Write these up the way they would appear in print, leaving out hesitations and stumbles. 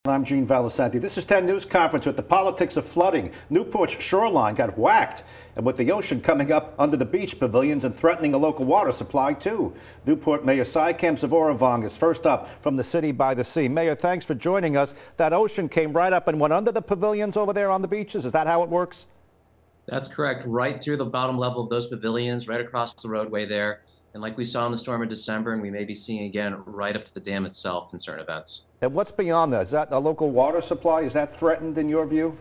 I'm Gene Valicenti. This is 10 News Conference with the politics of flooding. Newport's shoreline got whacked, and with the ocean coming up under the beach pavilions and threatening a local water supply, too. Newport Mayor Cy Kemps-Avorivong is first up from the city by the sea. Mayor, thanks for joining us. That ocean came right up and went under the pavilions over there on the beaches. Is that how it works? That's correct. Right through the bottom level of those pavilions, right across the roadway there. And like we saw in the storm in December, and we may be seeing again right up to the dam itself in certain events. And what's beyond that? Is that a local water supply? Is that threatened in your view?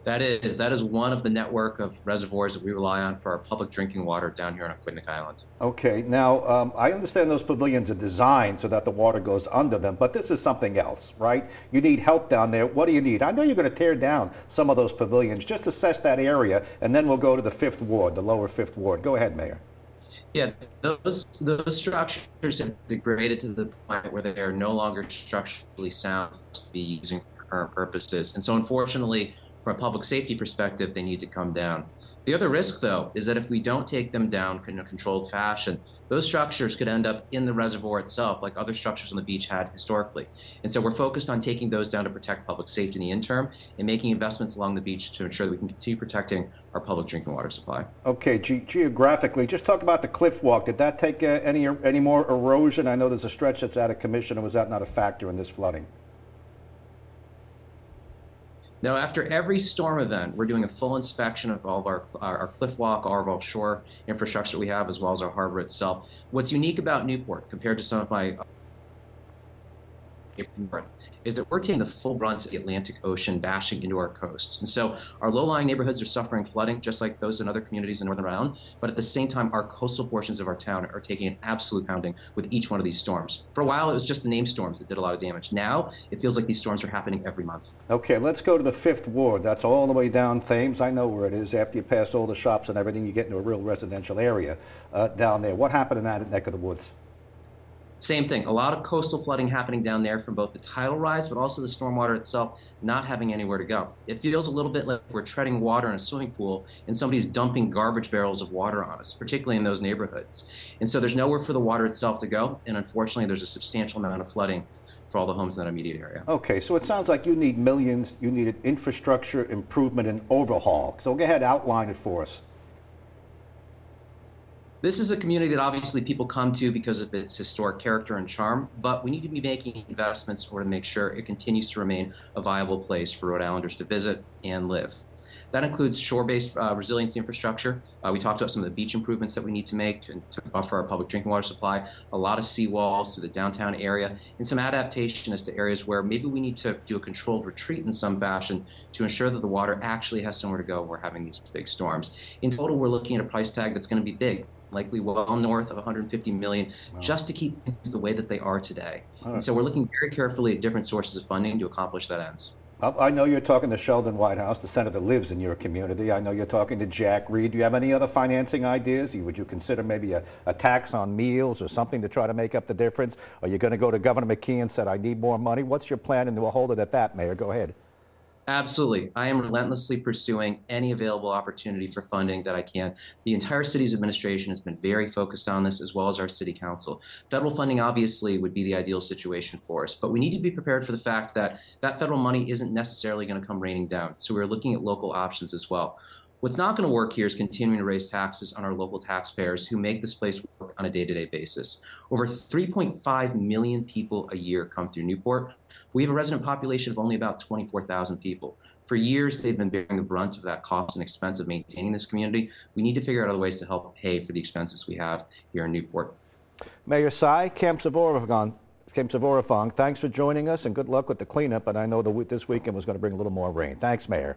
That is one of the network of reservoirs that we rely on for our public drinking water down here on Aquidneck Island. Okay, now I understand those pavilions are designed so that the water goes under them, but this is something else, right? You need help down there. What do you need? I know you're going to tear down some of those pavilions. Just assess that area, and then we'll go to the 5th Ward, the lower 5th Ward. Go ahead, Mayor. Yeah, those structures have degraded to the point where they are no longer structurally sound to be using for current purposes. And so unfortunately, from a public safety perspective, they need to come down. The other risk, though, is that if we don't take them down in a controlled fashion, those structures could end up in the reservoir itself, like other structures on the beach had historically. And so we're focused on taking those down to protect public safety in the interim and making investments along the beach to ensure that we can continue protecting our public drinking water supply. Okay, geographically, just talk about the cliff walk. Did that take any more erosion? I know there's a stretch that's out of commission, or was that not a factor in this flooding? Now, after every storm event, we're doing a full inspection of all of our cliff walk, all of our shore infrastructure that we have, as well as our harbor itself. What's unique about Newport compared to some of my north is that we're taking the full brunt of the Atlantic Ocean bashing into our coasts. And so our low-lying neighborhoods are suffering flooding, just like those in other communities in Northern Ireland. But at the same time, our coastal portions of our town are taking an absolute pounding with each one of these storms. For a while, it was just the named storms that did a lot of damage. Now, it feels like these storms are happening every month. Okay, let's go to the 5th Ward. That's all the way down Thames. I know where it is. After you pass all the shops and everything, you get into a real residential area down there. What happened in that neck of the woods? Same thing, a lot of coastal flooding happening down there from both the tidal rise, but also the stormwater itself not having anywhere to go. It feels a little bit like we're treading water in a swimming pool and somebody's dumping garbage barrels of water on us, particularly in those neighborhoods. And so there's nowhere for the water itself to go, and unfortunately there's a substantial amount of flooding for all the homes in that immediate area. Okay, so it sounds like you need millions, you need an infrastructure improvement and overhaul. So go ahead, outline it for us. This is a community that obviously people come to because of its historic character and charm, but we need to be making investments in order to make sure it continues to remain a viable place for Rhode Islanders to visit and live. That includes shore-based resiliency infrastructure. We talked about some of the beach improvements that we need to make to buffer our public drinking water supply, a lot of seawalls through the downtown area, and some adaptation as to areas where maybe we need to do a controlled retreat in some fashion to ensure that the water actually has somewhere to go when we're having these big storms. In total, we're looking at a price tag that's going to be big, likely well north of $150 million, wow, just to keep things the way that they are today. And so we're looking very carefully at different sources of funding to accomplish that ends. I know you're talking to Sheldon Whitehouse. The senator lives in your community. I know you're talking to Jack Reed. Do you have any other financing ideas? Would you consider maybe a tax on meals or something to try to make up the difference? Are you going to go to Governor McKee and say, I need more money? What's your plan? And we'll hold it at that, Mayor. Go ahead. Absolutely. I am relentlessly pursuing any available opportunity for funding that I can. The entire city's administration has been very focused on this, as well as our city council. Federal funding obviously would be the ideal situation for us, but we need to be prepared for the fact that that federal money isn't necessarily going to come raining down. So we're looking at local options as well. What's not going to work here is continuing to raise taxes on our local taxpayers who make this place work on a day-to-day basis. Over 3.5 million people a year come through Newport. We have a resident population of only about 24,000 people. For years, they've been bearing the brunt of that cost and expense of maintaining this community. We need to figure out other ways to help pay for the expenses we have here in Newport. Mayor Cy Kemps-Avorivong, thanks for joining us and good luck with the cleanup. And I know this weekend was going to bring a little more rain. Thanks, Mayor.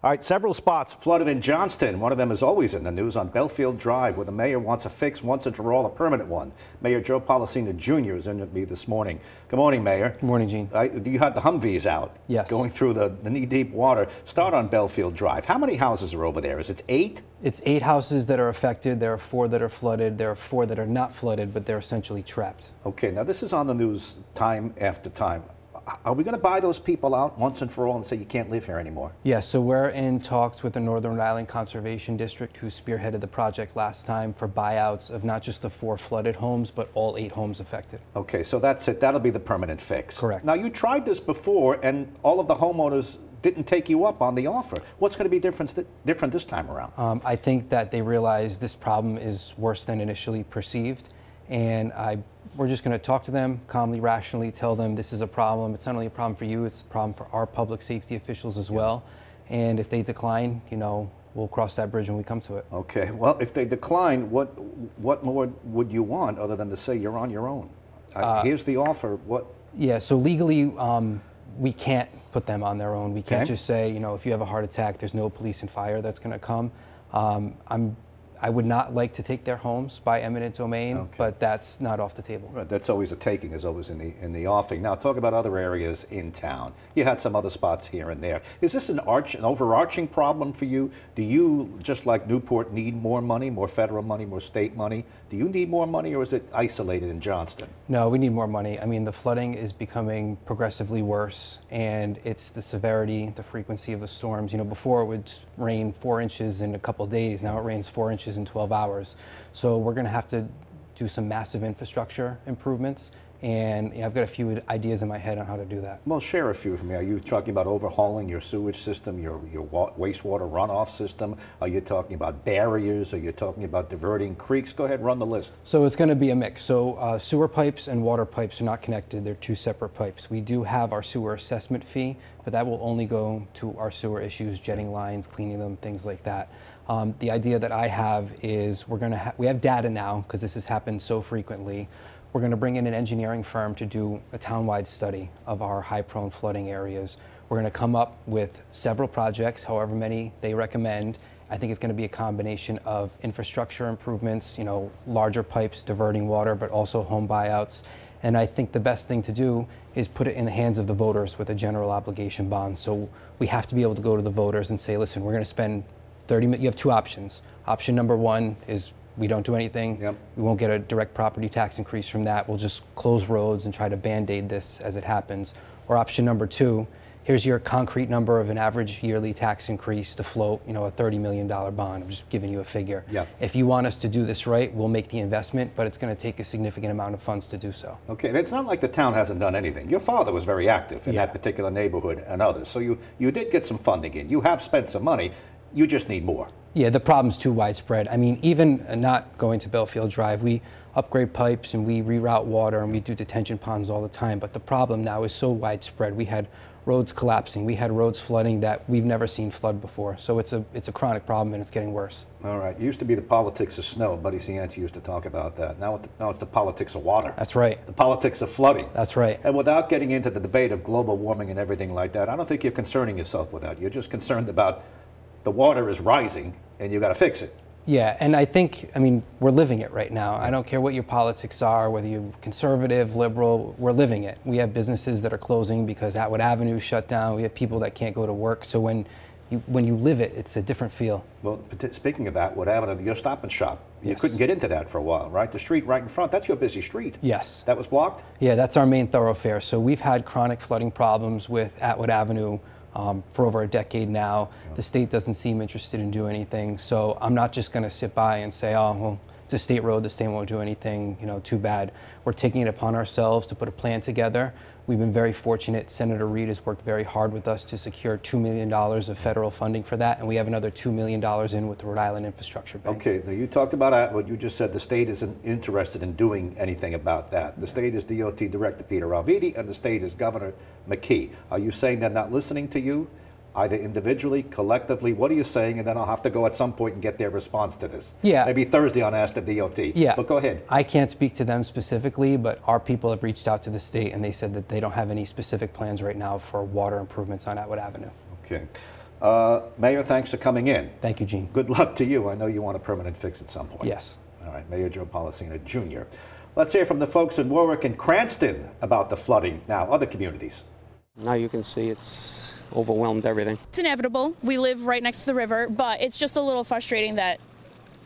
All right, several spots flooded in Johnston. One of them is always in the news on Belfield Drive, where the mayor wants a fix once and for all, a permanent one. Mayor Joe Policina Jr. is in with me this morning. Good morning, Mayor. Good morning, Gene. You had the Humvees out. Yes. Going through the knee-deep water. Start on Belfield Drive. How many houses are over there? Is it 8? It's 8 houses that are affected. There are 4 that are flooded. There are 4 that are not flooded, but they're essentially trapped. Okay, now this is on the news time after time. Are we going to buy those people out once and for all and say you can't live here anymore? Yeah, so we're in talks with the Northern Rhode Island Conservation District, who spearheaded the project last time, for buyouts of not just the 4 flooded homes, but all 8 homes affected. Okay, so that's it. That'll be the permanent fix. Correct. Now, you tried this before, and all of the homeowners didn't take you up on the offer. What's going to be different this time around? I think that they realize this problem is worse than initially perceived, and we're just going to talk to them calmly, rationally, tell them this is a problem. It's not only a problem for you, it's a problem for our public safety officials as well. And if they decline, you know, we'll cross that bridge when we come to it. Okay, well, if they decline, what more would you want other than to say you're on your own? Here's the offer. What? Yeah, so legally, we can't put them on their own. We can't just say, you know, if you have a heart attack, there's no police and fire that's going to come. I would not like to take their homes by eminent domain, but that's not off the table. Right, that's always a taking, is always in the offing. Now, talk about other areas in town. You had some other spots here and there. Is this an overarching problem for you? Do you, just like Newport, need more money, more federal money, more state money? Do you need more money, or is it isolated in Johnston? No, we need more money. I mean, the flooding is becoming progressively worse, and it's the severity, the frequency of the storms. You know, before it would rain 4 inches in a couple of days. Now it rains 4 inches in 12 hours. So we're going to have to do some massive infrastructure improvements, and I've got a few ideas in my head on how to do that. Well, share a few with me. Are you talking about overhauling your sewage system, your wastewater runoff system? Are you talking about barriers? Are you talking about diverting creeks? Go ahead, run the list. So it's going to be a mix. So sewer pipes and water pipes are not connected. They're 2 separate pipes. We do have our sewer assessment fee, but that will only go to our sewer issues, jetting lines, cleaning them, things like that. The idea that I have is we have data now, because this has happened so frequently. We're going to bring in an engineering firm to do a town-wide study of our high-prone flooding areas. We're going to come up with several projects, however many they recommend. I think it's going to be a combination of infrastructure improvements, you know, larger pipes diverting water, but also home buyouts. And I think the best thing to do is put it in the hands of the voters with a general obligation bond. So we have to be able to go to the voters and say, listen, we're going to spend you have 2 options. Option number 1 is we don't do anything. Yep. We won't get a direct property tax increase from that. We'll just close roads and try to band-aid this as it happens. Or option number 2, here's your concrete number of an average yearly tax increase to float, you know, a $30 million bond. I'm just giving you a figure. Yep. If you want us to do this right, we'll make the investment, but it's going to take a significant amount of funds to do so. Okay, and it's not like the town hasn't done anything. Your father was very active in that particular neighborhood and others, so you did get some funding in. You have spent some money. You just need more. Yeah, the problem's too widespread. I mean, even not going to Belfield Drive, we upgrade pipes and we reroute water and we do detention ponds all the time. But the problem now is so widespread. We had roads collapsing. We had roads flooding that we've never seen flood before. So it's a chronic problem, and it's getting worse. All right. It used to be the politics of snow. Buddy Cianci used to talk about that. Now it's the politics of water. That's right. The politics of flooding. That's right. And without getting into the debate of global warming and everything like that, I don't think you're concerning yourself with that. You're just concerned about the water is rising, and you got to fix it. Yeah, and I mean, we're living it right now. I don't care what your politics are, whether you're conservative, liberal, we're living it. We have businesses that are closing because Atwood Avenue shut down. We have people that can't go to work. So when you live it, it's a different feel. Well, speaking of Atwood Avenue, your Stop and Shop, you couldn't get into that for a while, right? The street right in front, that's your busy street. Yes. That was blocked? Yeah, that's our main thoroughfare. So we've had chronic flooding problems with Atwood Avenue for over a decade now. The state doesn't seem interested in doing anything, so I'm not just going to sit by and say, oh, well, it's a state road, the state won't do anything, you know, too bad. We're taking it upon ourselves to put a plan together. We've been very fortunate. Senator Reid has worked very hard with us to secure $2 million of federal funding for that, and we have another $2 million in with the Rhode Island Infrastructure Bank. Okay, now you talked about Atwood. You just said the state isn't interested in doing anything about that. The state is DOT Director Peter Alviti, and the state is Governor McKee. Are you saying they're not listening to you, either individually, collectively? What are you saying? And then I'll have to go at some point and get their response to this. Yeah. Maybe Thursday on Ask the DOT. Yeah. But go ahead. I can't speak to them specifically, but our people have reached out to the state, and they said that they don't have any specific plans right now for water improvements on Atwood Avenue. Okay. Mayor, thanks for coming in. Thank you, Gene. Good luck to you. I know you want a permanent fix at some point. Yes. All right. Mayor Joe Policina Jr. Let's hear from the folks in Warwick and Cranston about the flooding. Now, other communities. Now you can see it's overwhelmed everything. It's inevitable. We live right next to the river, but it's just a little frustrating that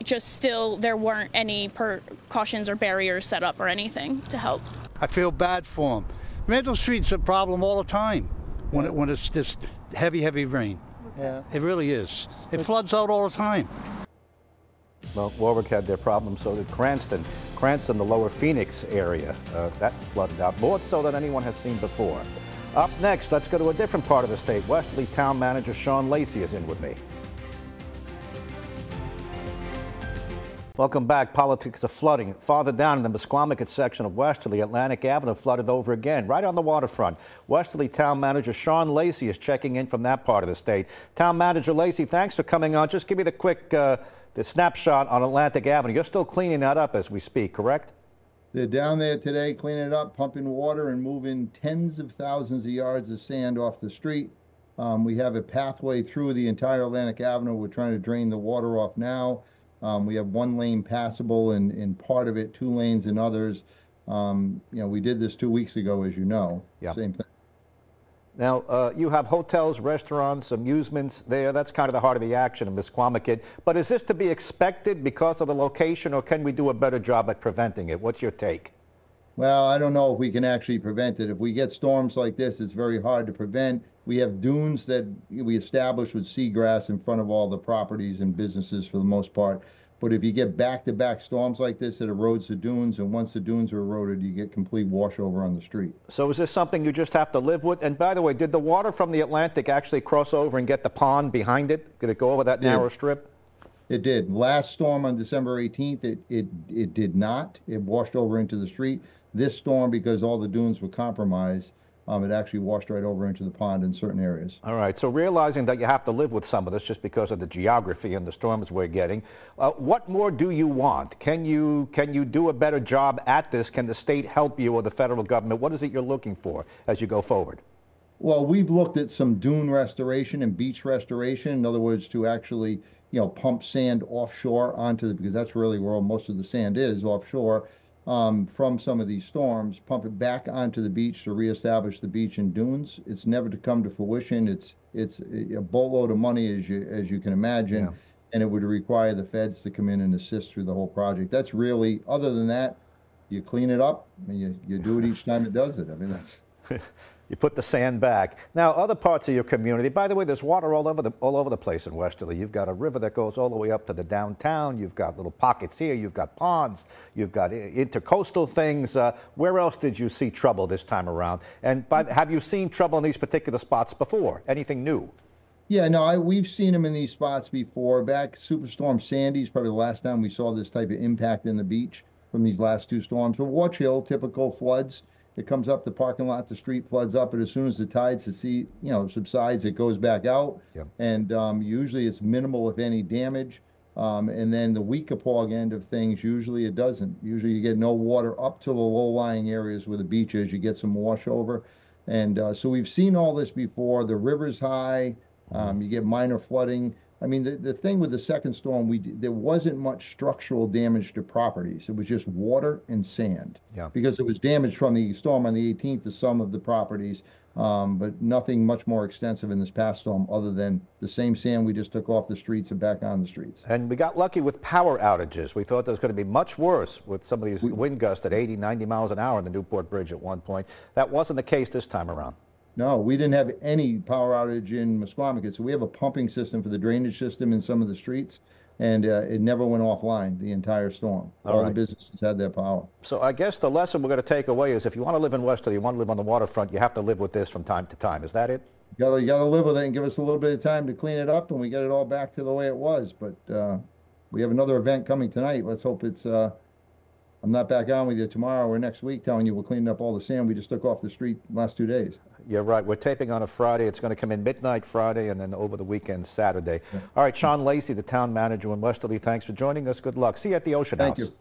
just still there weren't any precautions or barriers set up or anything to help. I feel bad for them Randall Street's a problem all the time when it's this heavy rain. Yeah. It really is. It floods out all the time. Well, Warwick had their problems, so did Cranston. Cranston, the lower Phoenix area, that flooded out more so than anyone has seen before. Up next, let's go to a different part of the state. Westerly Town Manager Sean Lacey is in with me. Welcome back. Politics of flooding. Farther down in the Mesquamaket section of Westerly, Atlantic Avenue flooded over again, right on the waterfront. Westerly Town Manager Sean Lacey is checking in from that part of the state. Town Manager Lacey, thanks for coming on. Just give me the quick the snapshot on Atlantic Avenue. You're still cleaning that up as we speak, correct? They're down there today cleaning it up, pumping water and moving tens of thousands of yards of sand off the street. We have a pathway through the entire Atlantic Avenue. We're trying to drain the water off now. We have one lane passable in part of it, 2 lanes in others. You know, we did this 2 weeks ago, as you know. Yeah. Same thing. Now, you have hotels, restaurants, amusements there. That's kind of the heart of the action in Mesquamaket. But is this to be expected because of the location, or can we do a better job at preventing it? What's your take? Well, I don't know if we can actually prevent it. If we get storms like this, it's very hard to prevent. We have dunes that we established with seagrass in front of all the properties and businesses for the most part. But if you get back-to-back storms like this, it erodes the dunes, and once the dunes are eroded, you get complete washover on the street. So is this something you just have to live with? And by the way, did the water from the Atlantic actually cross over and get the pond behind it? Did it go over that narrow strip? It did. Last storm on December 18th, it did not. It washed over into the street. This storm, because all the dunes were compromised, it actually washed right over into the pond in certain areas. All right, so realizing that you have to live with some of this just because of the geography and the storms we're getting, what more do you want? Can you do a better job at this? Can the state help you, or the federal government? What is it you're looking for as you go forward? Well, we've looked at some dune restoration and beach restoration. In other words, to actually, you know, pump sand offshore onto because that's really where most of the sand is, offshore. From some of these storms, pump it back onto the beach to reestablish the beach and dunes. It's never to come to fruition. It's a boatload of money, as you can imagine, and it would require the feds to come in and assist through the whole project. That's really, other than that, you clean it up and you do it each time it does it. I mean, that's. You put the sand back. Now, other parts of your community, by the way, there's water all over the place in Westerly. You've got a river that goes all the way up to the downtown. You've got little pockets here. You've got ponds. You've got intercoastal things. Where else did you see trouble this time around? And have you seen trouble in these particular spots before? Anything new? Yeah, no, we've seen them in these spots before. Back Superstorm Sandy is probably the last time we saw this type of impact in the beach from these last 2 storms. But Watch Hill, typical floods. It comes up the parking lot, the street floods up, and as soon as the tide subsides, it goes back out. Yep. And usually it's minimal, if any, damage. And then the Weekapaug end of things, usually it doesn't. Usually you get no water up to the low-lying areas where the beach is. You get some washover. And so we've seen all this before. The river's high. You get minor flooding. I mean, the thing with the second storm, there wasn't much structural damage to properties. It was just water and sand. Yeah. Because it was damaged from the storm on the 18th to some of the properties, but nothing much more extensive in this past storm other than the same sand we just took off the streets and back on the streets. And we got lucky with power outages. We thought there was going to be much worse with some of these wind gusts at 80, 90 miles an hour on the Newport Bridge at one point. That wasn't the case this time around. No, we didn't have any power outage in Mesquamaket. So we have a pumping system for the drainage system in some of the streets, and it never went offline the entire storm. All the businesses had their power. So I guess the lesson we're going to take away is if you want to live in Westerly, you want to live on the waterfront, you have to live with this from time to time. Is that it? You got to live with it and give us a little bit of time to clean it up, and we get it all back to the way it was. But we have another event coming tonight. Let's hope it's I'm not back on with you tomorrow or next week telling you we're cleaning up all the sand we just took off the street the last 2 days. You're right. We're taping on a Friday. It's going to come in midnight Friday and then over the weekend Saturday. Yeah. All right, Sean Lacey, the town manager in Westerly, thanks for joining us. Good luck. See you at the Ocean House. Thank you.